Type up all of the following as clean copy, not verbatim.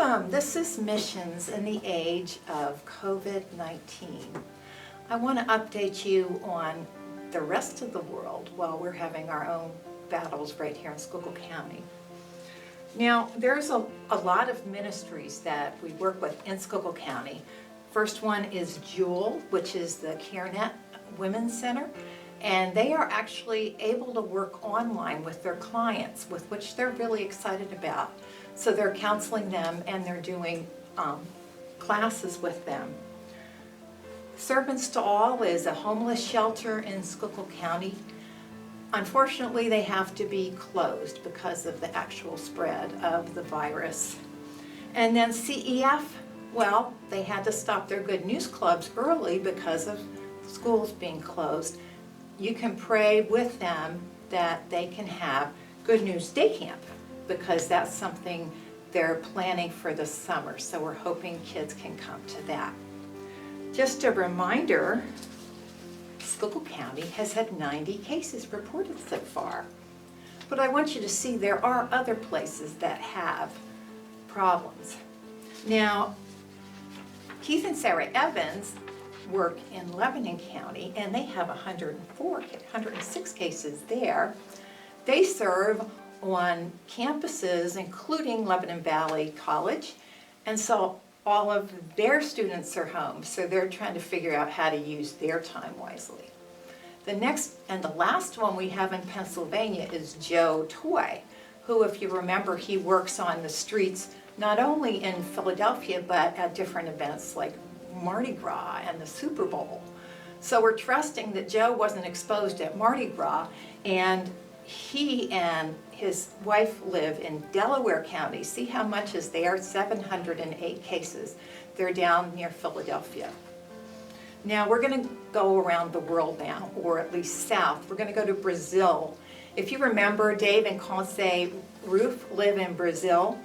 Welcome. This is Missions in the Age of COVID-19. I want to update you on the rest of the world while we're having our own battles right here in Schuylkill County. Now, there's a lot of ministries that we work with in Schuylkill County. First one is Jewel, which is the CareNet Women's Center, and they are actually able to work online with their clients, with which they're really excited about. So they're counseling them and they're doing classes with them. Servants to All is a homeless shelter in Schuylkill County. Unfortunately, they have to be closed because of the actual spread of the virus. And then CEF, well, they had to stop their Good News Clubs early because of schools being closed. You can pray with them that they can have Good News Day Camp, because that's something they're planning for the summer. So we're hoping kids can come to that. Just a reminder, Schuylkill County has had 90 cases reported so far. But I want you to see there are other places that have problems. Now, Keith and Sarah Evans work in Lebanon County, and they have 106 cases there. They serve on campuses, including Lebanon Valley College, and so all of their students are home, so they're trying to figure out how to use their time wisely. The next and the last one we have in Pennsylvania is Joe Toy, who, if you remember, he works on the streets not only in Philadelphia but at different events like Mardi Gras and the Super Bowl. So we're trusting that Joe wasn't exposed at Mardi Gras, and he and his wife live in Delaware County. See how much is there? 708 cases. They're down near Philadelphia. Now we're going to go around the world now, or at least south. We're going to go to Brazil. If you remember, Dave and Conce Roof live in Brazil,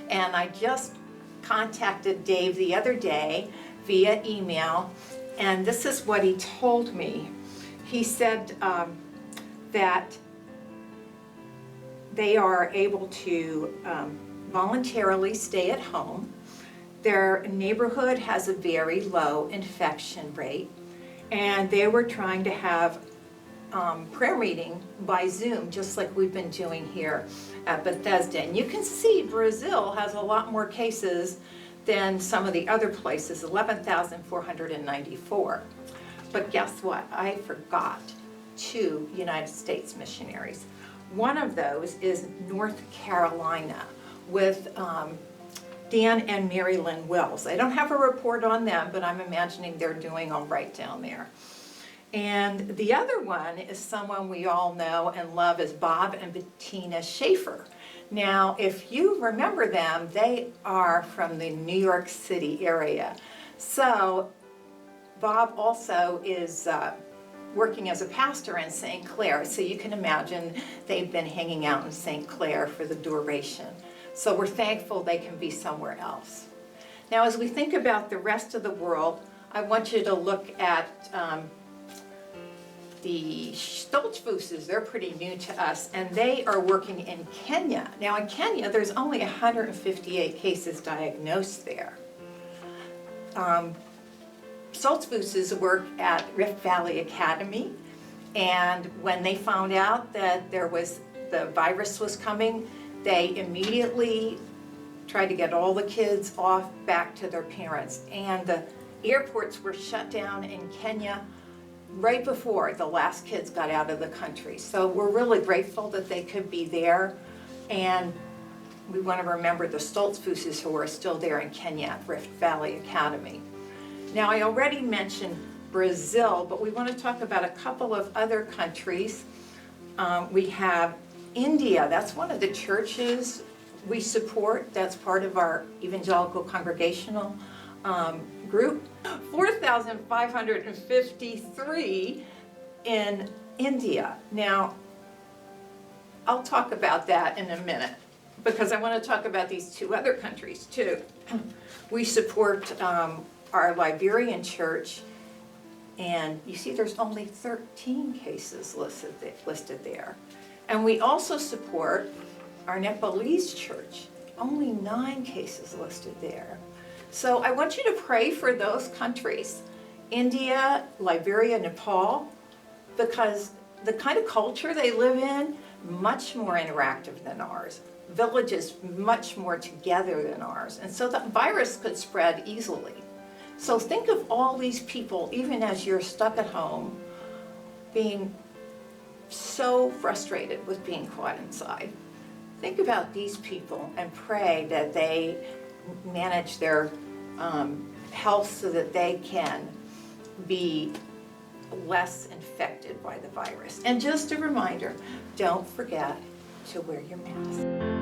and I just contacted Dave the other day via email, and this is what he told me. He said that they are able to voluntarily stay at home. Their neighborhood has a very low infection rate, and they were trying to have prayer meeting by Zoom, just like we've been doing here at Bethesda. And you can see Brazil has a lot more cases than some of the other places, 11,494. But guess what? I forgot 2 United States missionaries. One of those is North Carolina with Dan and Mary Lynn Wells. I don't have a report on them, but I'm imagining they're doing all right down there. And the other one is someone we all know and love, is Bob and Bettina Schaefer. Now, if you remember them, they are from the New York City area. So Bob also is working as a pastor in St. Clair, so you can imagine they've been hanging out in St. Clair for the duration. So we're thankful they can be somewhere else. Now, as we think about the rest of the world, I want you to look at the Stoltzfuses. They're pretty new to us, and they are working in Kenya. Now, in Kenya, there's only 158 cases diagnosed there. Stoltzfuses work at Rift Valley Academy, and when they found out that the virus was coming, they immediately tried to get all the kids off back to their parents. And the airports were shut down in Kenya right before the last kids got out of the country. So we're really grateful that they could be there, and we want to remember the Stoltzfuses who are still there in Kenya at Rift Valley Academy. Now, I already mentioned Brazil, but we want to talk about a couple of other countries. We have India. That's one of the churches we support. That's part of our evangelical congregational group. 4,553 in India. Now, I'll talk about that in a minute, because I want to talk about these 2 other countries too. We support our Liberian church, and you see there's only 13 cases listed there. And we also support our Nepalese church, only 9 cases listed there. So I want you to pray for those countries, India, Liberia, Nepal, because the kind of culture they live in, much more interactive than ours. Villages much more together than ours. And so the virus could spread easily. So think of all these people, even as you're stuck at home, being so frustrated with being caught inside. Think about these people and pray that they manage their health so that they can be less infected by the virus. And just a reminder, don't forget to wear your mask.